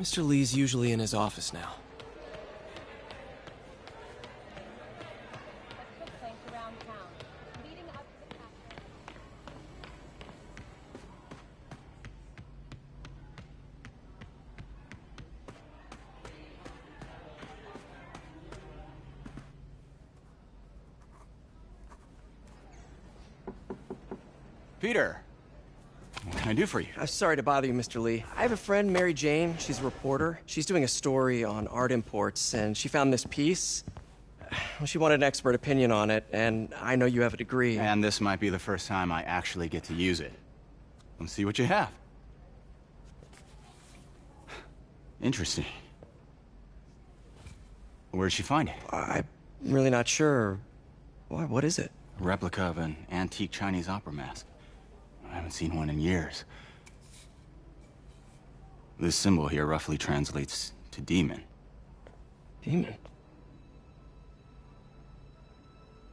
Mr. Lee's usually in his office now. Peter, what can I do for you? I'm sorry to bother you, Mr. Lee. I have a friend, Mary Jane. She's a reporter. She's doing a story on art imports, and she found this piece. Well, she wanted an expert opinion on it, and I know you have a degree. And this might be the first time I actually get to use it. Let's see what you have. Interesting. Where did she find it? I'm really not sure. Why, what is it? A replica of an antique Chinese opera mask. I haven't seen one in years. This symbol here roughly translates to demon. Demon?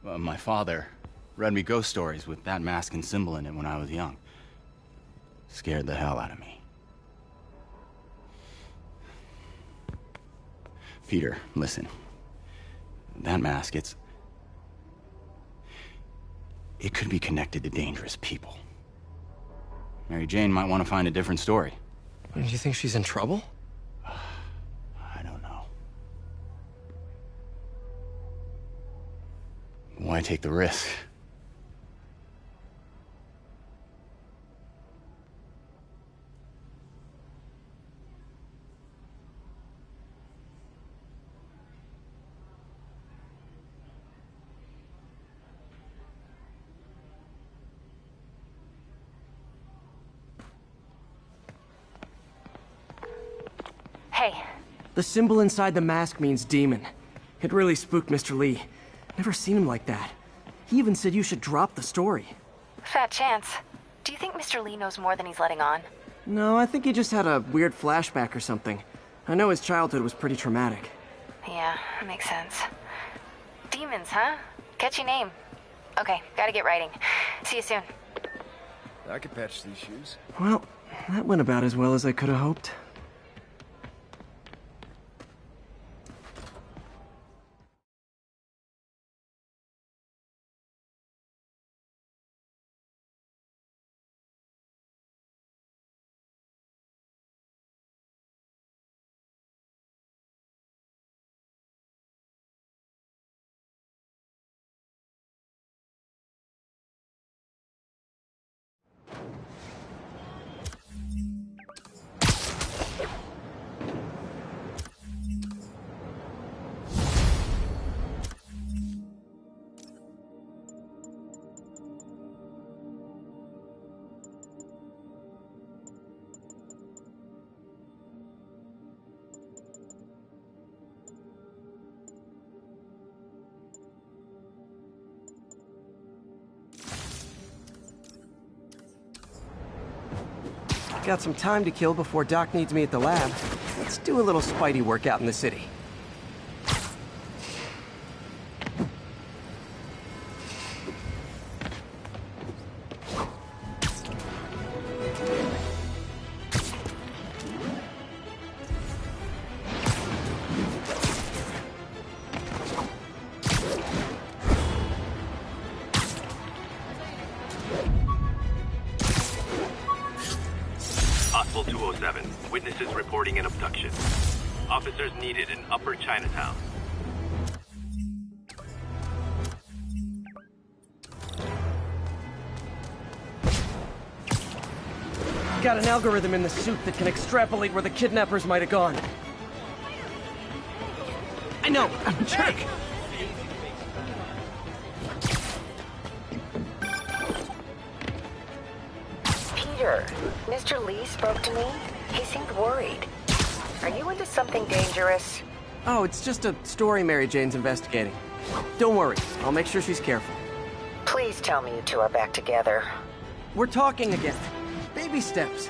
My father read me ghost stories with that mask and symbol in it when I was young. Scared the hell out of me. Peter, listen. That mask, it could be connected to dangerous people. Mary Jane might want to find a different story. Do you think she's in trouble? I don't know. Why take the risk? Hey. The symbol inside the mask means demon. It really spooked Mr. Lee. Never seen him like that. He even said you should drop the story. Fat chance. Do you think Mr. Lee knows more than he's letting on? No, I think he just had a weird flashback or something. I know his childhood was pretty traumatic. Yeah, makes sense. Demons, huh? Catchy name. Okay, gotta get writing. See you soon. I could patch these shoes. Well, that went about as well as I could have hoped. Got some time to kill before Doc needs me at the lab. Let's do a little Spidey workout in the city. Hostel 207. Witnesses reporting an abduction. Officers needed in Upper Chinatown. Got an algorithm in the suit that can extrapolate where the kidnappers might have gone. I know, I'm a jerk. Peter, Mr. Lee spoke to me. He seemed worried. Are you into something dangerous? Oh, it's just a story Mary Jane's investigating. Don't worry, I'll make sure she's careful. Please tell me you two are back together. We're talking again. Baby steps.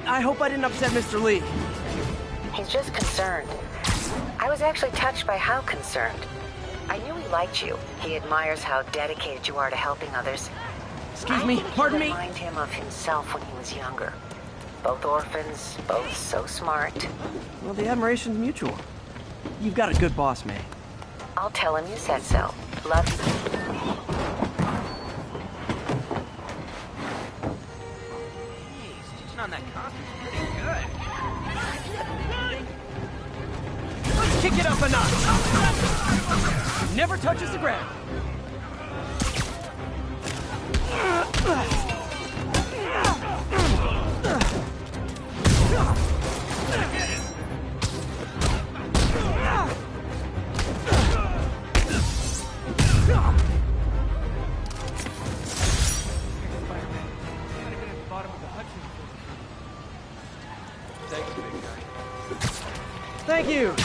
I hope I didn't upset Mr. Lee. He's just concerned. I was actually touched by how concerned. I knew he liked you. He admires how dedicated you are to helping others. Excuse me, pardon me? Remind him of himself when he was younger. Both orphans, both so smart. Well, the admiration's mutual. You've got a good boss, May. I'll tell him you said so. Love you. Stitching on that costume's pretty good. Let's kick it up a notch. Never touches the ground.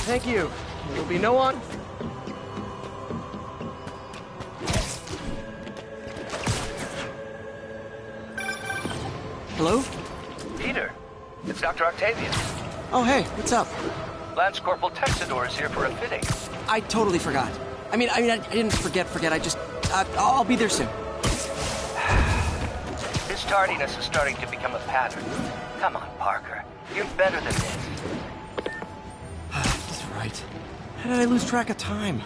Thank you. There'll be no one. Hello? Peter, it's Dr. Octavius. Oh, hey, what's up? Lance Corporal Texador is here for a fitting. I totally forgot. I didn't forget. I just, I'll be there soon. His tardiness is starting to become a pattern. Come on, Parker. You're better than this. He's right. How did I lose track of time?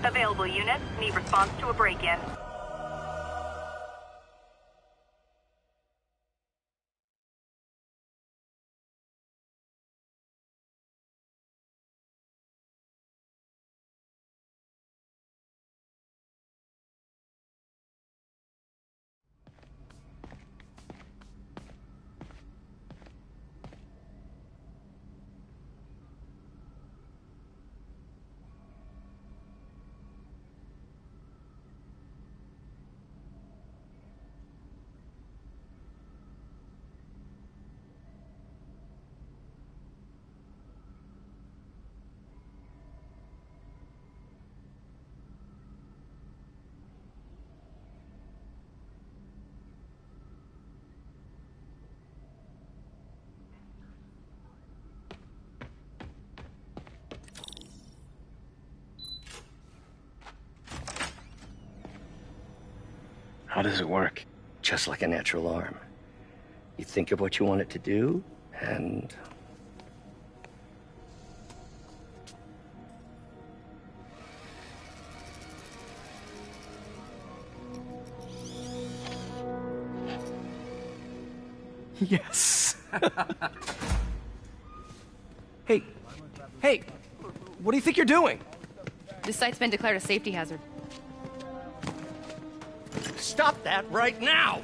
Available units need response to a break-in. How does it work? Just like a natural arm. You think of what you want it to do, and... Yes. Hey, what do you think you're doing? This site's been declared a safety hazard. Stop that right now!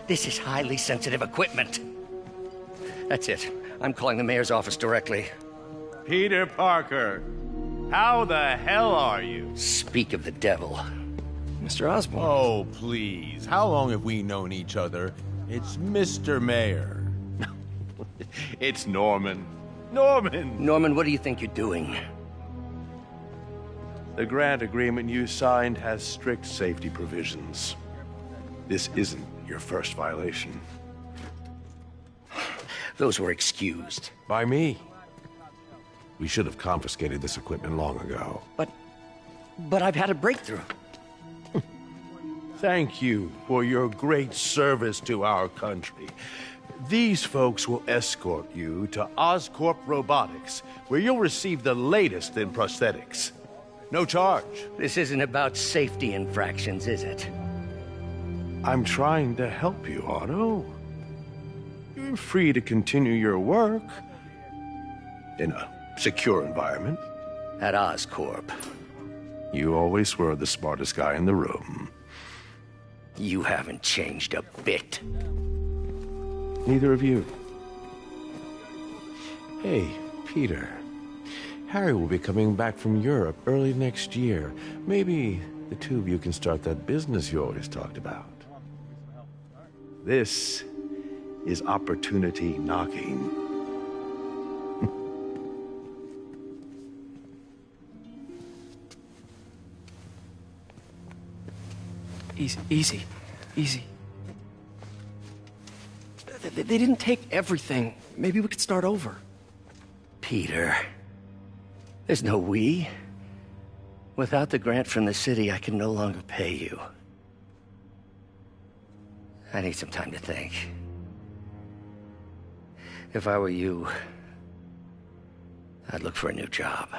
This is highly sensitive equipment. That's it. I'm calling the mayor's office directly. Peter Parker, how the hell are you? Speak of the devil. Mr. Osborn. Oh, please. How long have we known each other? It's Mr. Mayor. It's Norman. Norman, what do you think you're doing? The grant agreement you signed has strict safety provisions. This isn't your first violation. Those were excused. By me. We should have confiscated this equipment long ago. But I've had a breakthrough. Thank you for your great service to our country. These folks will escort you to Oscorp Robotics, where you'll receive the latest in prosthetics. No charge. This isn't about safety infractions, is it? I'm trying to help you, Otto. You're free to continue your work in a secure environment. At Oscorp. You always were the smartest guy in the room. You haven't changed a bit. Neither of you. Hey, Peter. Harry will be coming back from Europe early next year. Maybe the two of you can start that business you always talked about. This is opportunity knocking. Easy. They didn't take everything. Maybe we could start over. Peter, there's no we. Without the grant from the city, I can no longer pay you. I need some time to think. If I were you, I'd look for a new job.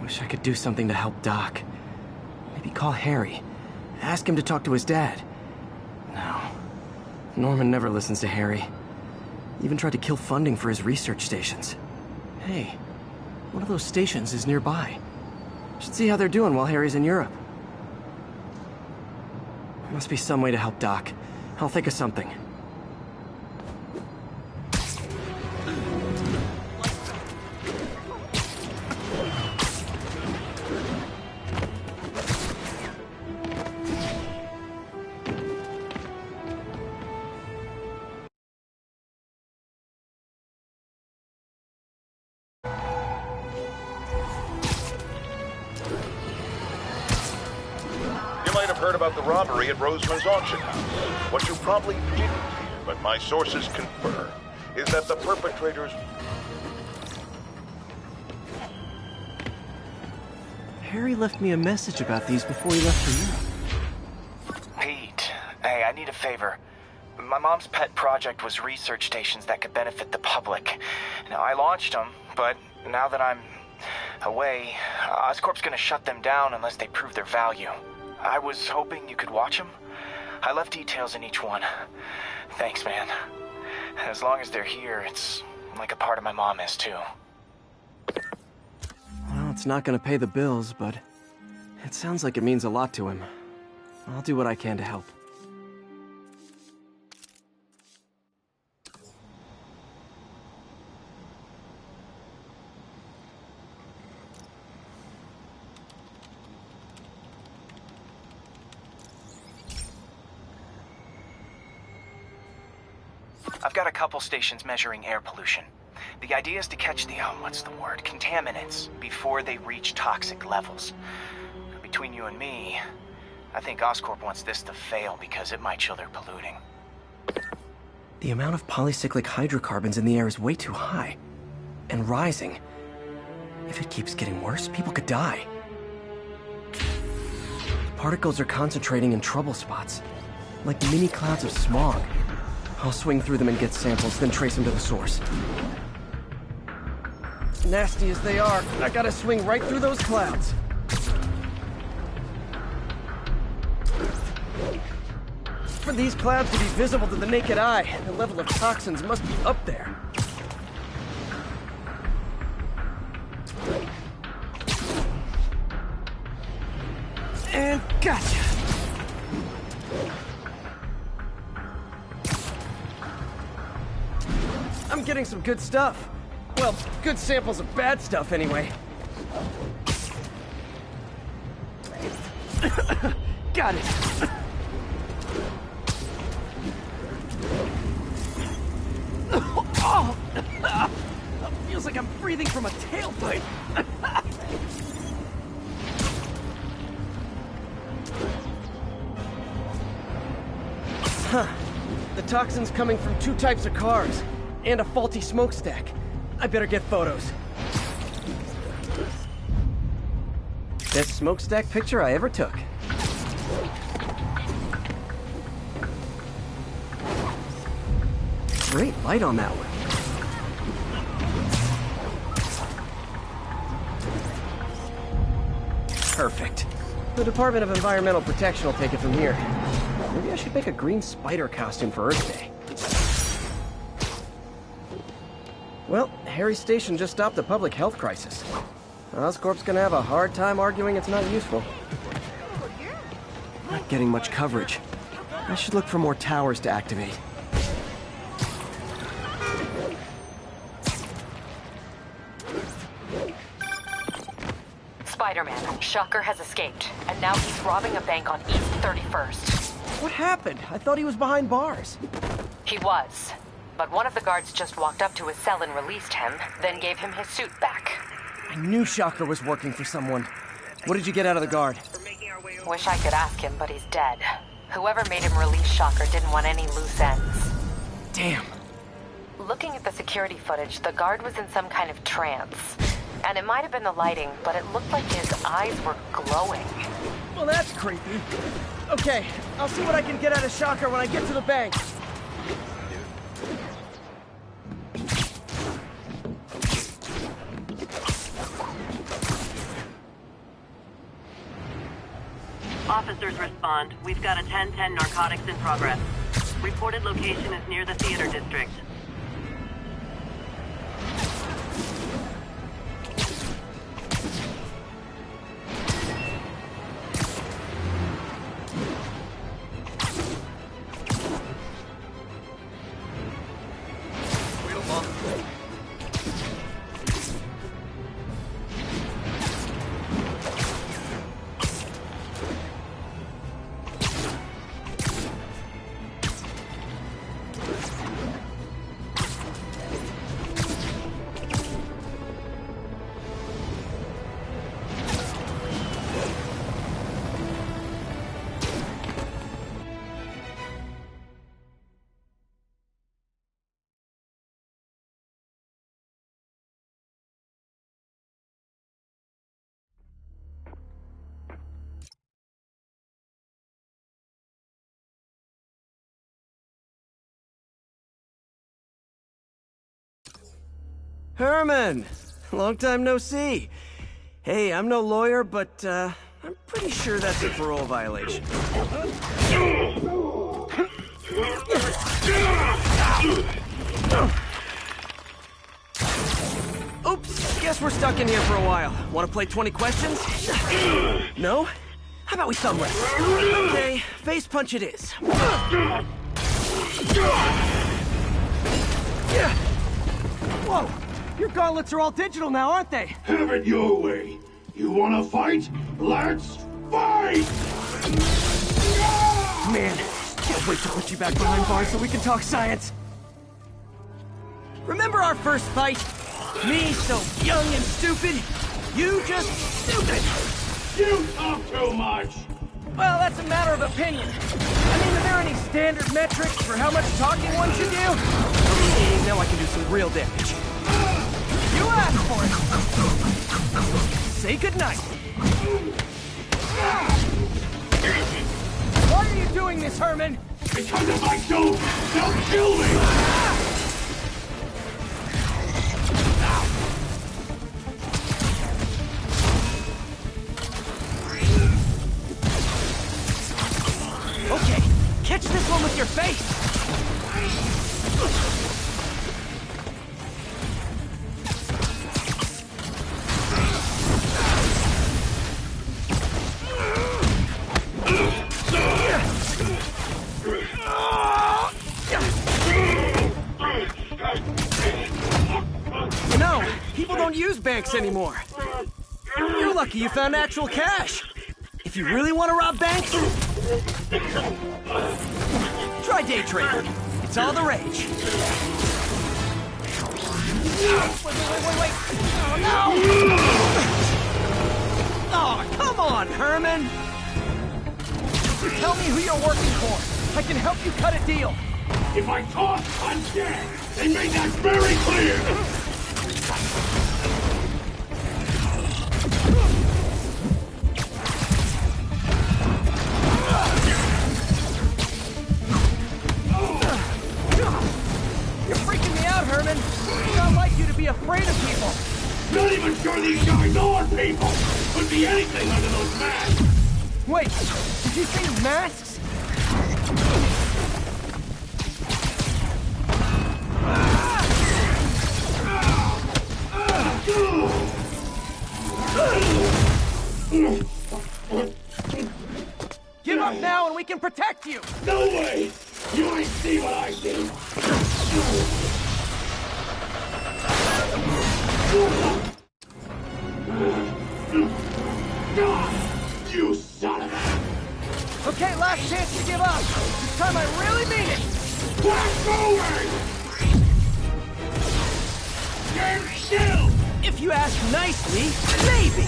Wish I could do something to help Doc. Maybe call Harry. Ask him to talk to his dad. No. Norman never listens to Harry. Even tried to kill funding for his research stations. Hey, one of those stations is nearby. Should see how they're doing while Harry's in Europe. Must be some way to help Doc. I'll think of something. Heard about the robbery at Roseman's auction house. What you probably didn't hear, but my sources confirm, is that the perpetrators... Harry left me a message about these before he left for Europe. Pete, hey, I need a favor. My mom's pet project was research stations that could benefit the public. Now, I launched them, but now that I'm away, Oscorp's gonna shut them down unless they prove their value. I was hoping you could watch them. I left details in each one. Thanks, man. As long as they're here, it's like a part of my mom is, too. Well, it's not gonna pay the bills, but it sounds like it means a lot to him. I'll do what I can to help. I've got a couple stations measuring air pollution. The idea is to catch the, contaminants before they reach toxic levels. Between you and me, I think Oscorp wants this to fail because it might show they're polluting. The amount of polycyclic hydrocarbons in the air is way too high. And rising. If it keeps getting worse, people could die. The particles are concentrating in trouble spots, like mini clouds of smog. I'll swing through them and get samples, then trace them to the source. Nasty as they are, I gotta swing right through those clouds. For these clouds to be visible to the naked eye, the level of toxins must be up there. And gotcha! I'm getting some good stuff. Well, good samples of bad stuff, anyway. Got it. Oh! Feels like I'm breathing from a tailpipe. Huh. The toxin's coming from two types of cars. And a faulty smokestack. I better get photos. Best smokestack picture I ever took. Great light on that one. Perfect. The Department of Environmental Protection will take it from here. Maybe I should make a green spider costume for Earth Day. Well, Harry's station just stopped a public health crisis. Oscorp's gonna have a hard time arguing it's not useful. Not getting much coverage. I should look for more towers to activate. Spider-Man, Shocker has escaped, and now he's robbing a bank on East 31st. What happened? I thought he was behind bars. He was, but one of the guards just walked up to his cell and released him, then gave him his suit back. I knew Shocker was working for someone. What did you get out of the guard? Wish I could ask him, but he's dead. Whoever made him release Shocker didn't want any loose ends. Damn. Looking at the security footage, the guard was in some kind of trance. And it might have been the lighting, but it looked like his eyes were glowing. Well, that's creepy. Okay, I'll see what I can get out of Shocker when I get to the bank. Officers respond. We've got a 10-10 narcotics in progress. Reported location is near the theater district. Herman! Long time no see. Hey, I'm no lawyer, but, I'm pretty sure that's a parole violation. Oops, guess we're stuck in here for a while. Want to play 20 questions? No? How about we thumb wrestle? Okay, face punch it is. Whoa! Your gauntlets are all digital now, aren't they? Have it your way. You wanna fight? Let's fight! Man, can't wait to put you back behind bars so we can talk science. Remember our first fight? Me so young and stupid, you just stupid. You talk too much. Well, that's a matter of opinion. I mean, are there any standard metrics for how much talking one should do? Okay, now I can do some real damage. You asked for it. Say goodnight. Why are you doing this, Herman? Because if I don't kill me! Okay, catch this one with your face! You know, people don't use banks anymore. You're lucky you found actual cash. If you really want to rob banks, try day trading. It's all the rage. Wait. Oh, no! Oh, come on, Herman! Tell me who you're working for. I can help you cut a deal. If I talk, I'm dead. They made that very clear. could be anything under those masks! Wait, did you say masks? Give up now and we can protect you! No way! You ain't see what I see! You son of a... Okay, last chance to give up. This time I really mean it. We're going! Stand still! If you ask nicely, maybe.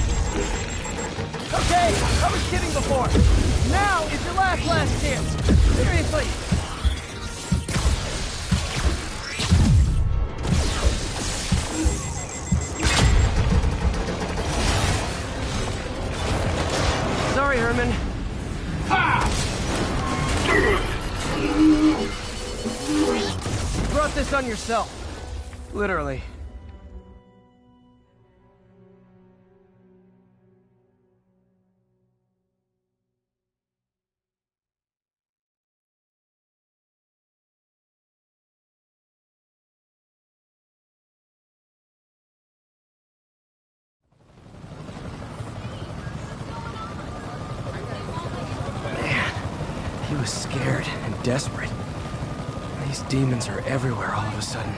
Okay, I was kidding before. Now is your last chance. Seriously. Sorry, Herman. You brought this on yourself. Literally. He was scared and desperate. These demons are everywhere all of a sudden.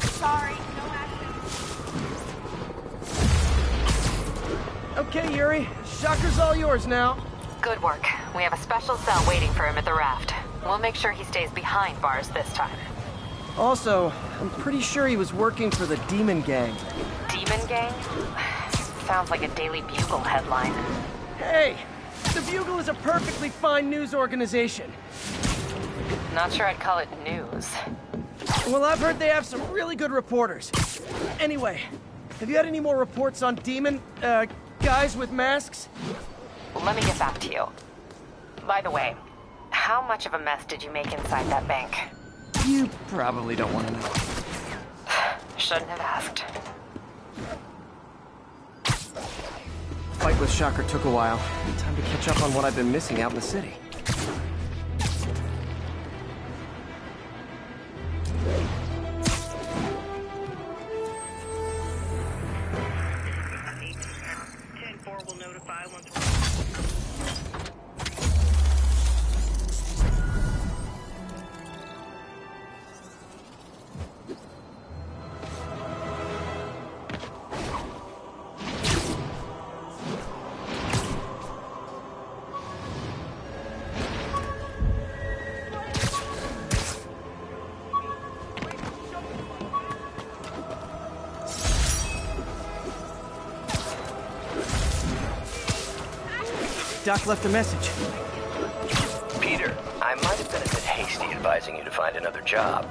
Sorry, no action. Okay, Yuri. Shocker's all yours now. Good work. We have a special cell waiting for him at the raft. We'll make sure he stays behind bars this time. Also, I'm pretty sure he was working for the Demon Gang. Demon Gang? Sounds like a Daily Bugle headline. Hey! The Bugle is a perfectly fine news organization. Not sure I'd call it news. Well, I've heard they have some really good reporters. Anyway, have you had any more reports on demon, guys with masks? Let me get back to you. By the way, how much of a mess did you make inside that bank? You probably don't want to know. Shouldn't have asked. Fight with Shocker took a while. Time to catch up on what I've been missing out in the city. Doc left a message. Peter, I might have been a bit hasty advising you to find another job.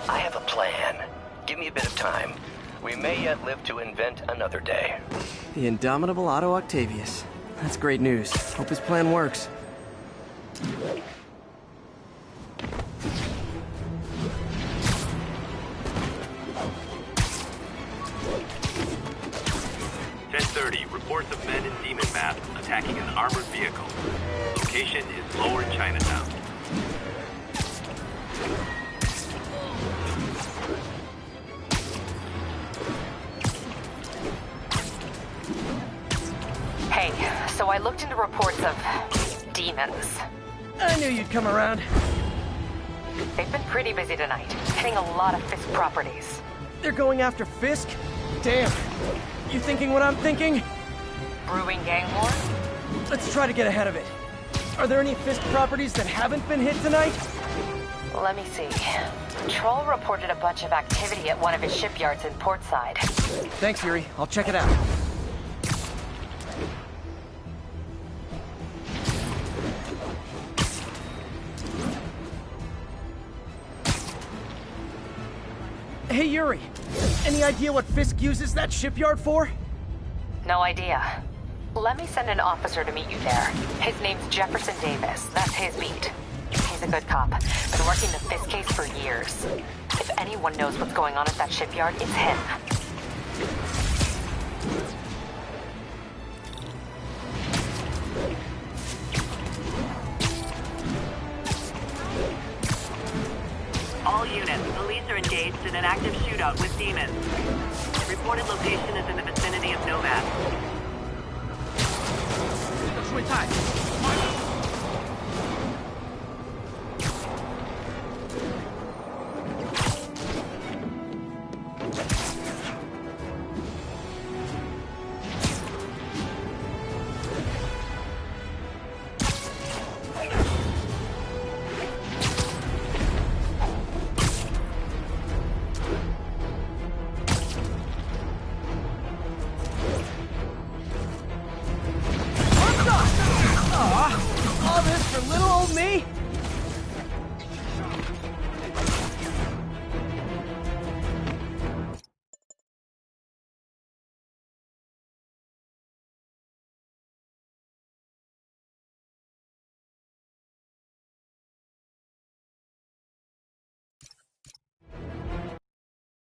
I have a plan. Give me a bit of time. We may yet live to invent another day. The indomitable Otto Octavius. That's great news. Hope his plan works. Reports of men in demon masks attacking an armored vehicle. Location is Lower Chinatown. Hey, so I looked into reports of demons. I knew you'd come around. They've been pretty busy tonight, hitting a lot of Fisk properties. They're going after Fisk? Damn. You thinking what I'm thinking? Brewing gang war? Let's try to get ahead of it. Are there any Fisk properties that haven't been hit tonight? Let me see. Troll reported a bunch of activity at one of his shipyards in Portside. Thanks, Yuri. I'll check it out. Hey, Yuri. Any idea what Fisk uses that shipyard for? No idea. Let me send an officer to meet you there. His name's Jefferson Davis. That's his beat. He's he's a good cop. Been working the Fisk case for years. If anyone knows what's going on at that shipyard, it's him. All units, police are engaged in an active shootout with demons. Reported location is in the vicinity of Nomad.